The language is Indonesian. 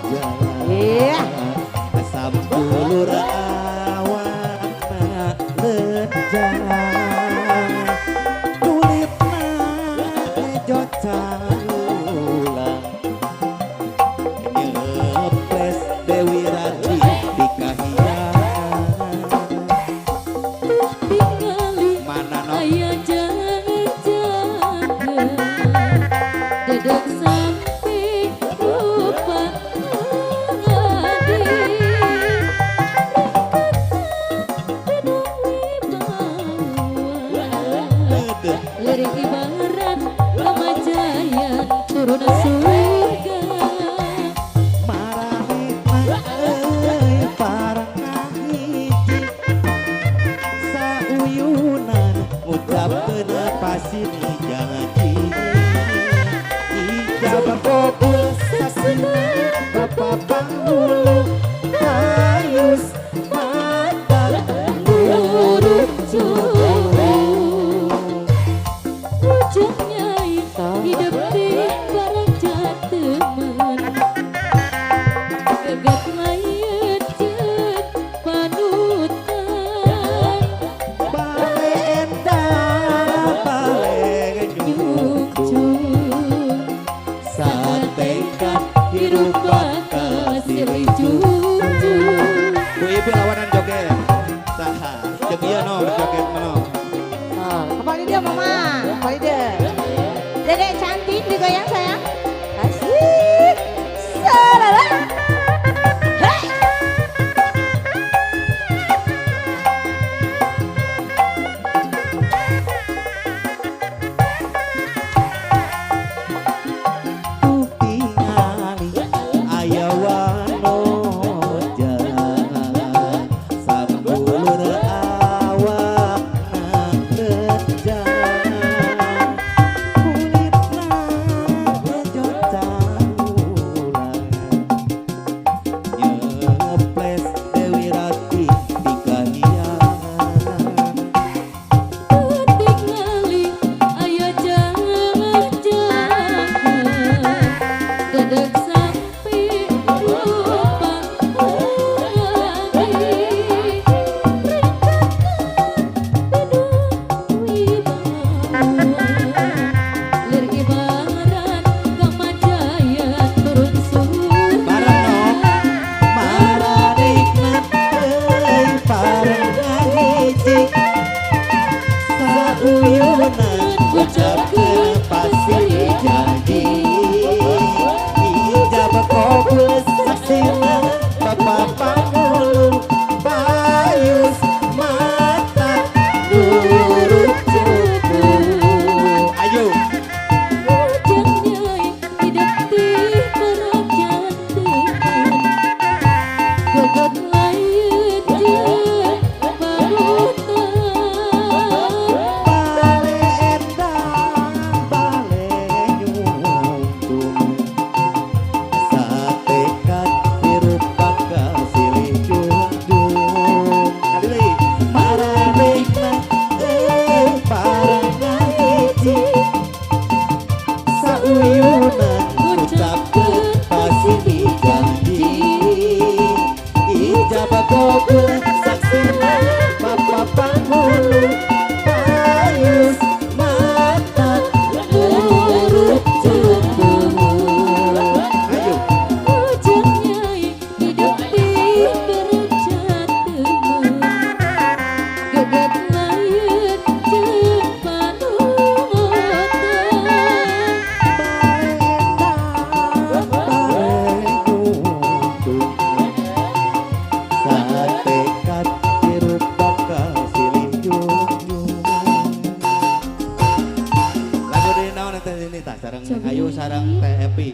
Iya. Sampulur awana lejang kulitna ejot carulang nyeples Dewi Rati di kahiyang mana no aya jangan dedek sampai lupa lirik ibarat kemajayan turun surga marahitna parang hiji sauyunan ngucapkeun pasini janji ijabah kabul saksina Bapak Panghulu ayus mata lurut ujungnya hidup di barang jateman gegat mayat jet panutan bale endah bale nyucung satekan hirup bakal siri jujur Bu Ibu lawanan joget saha jeung ieu no joget mano Kembali dia mama, kembali dia. Dedek cantik digoyang sayang. Asik. Salala. Hey. tingali aya wanoja sambulur awakna lejang kulitna ejot carulang nyeples Dewi Rati di kahiyang tingali aya jangan dedek sampai lupa lagi lirik ibarat kemajayan turun surga bareng no maradikna parang hiji sauyunan ucapkeun pasiri janji ijabah kabul saksina Bapak Panghulu payus mata nurut cupu ayo ujungnya hidup di barang jateman gegat mayat jet panutan bale endah bale nyuntung satekan hirup bakal silih junjung adili maradikna parang hiji sauyunan ucapkeun pasini janji ijabah kabul saksina Bapak Panghulu payus mata lurut cupu ayo ujungnya hidup di barang jateman gegat mayat jet panutan bale endah bale nyuntung satekan hirup bakal silih junjung lagu dari naon eta ini tak sareng Coba. ayu sareng teh Epi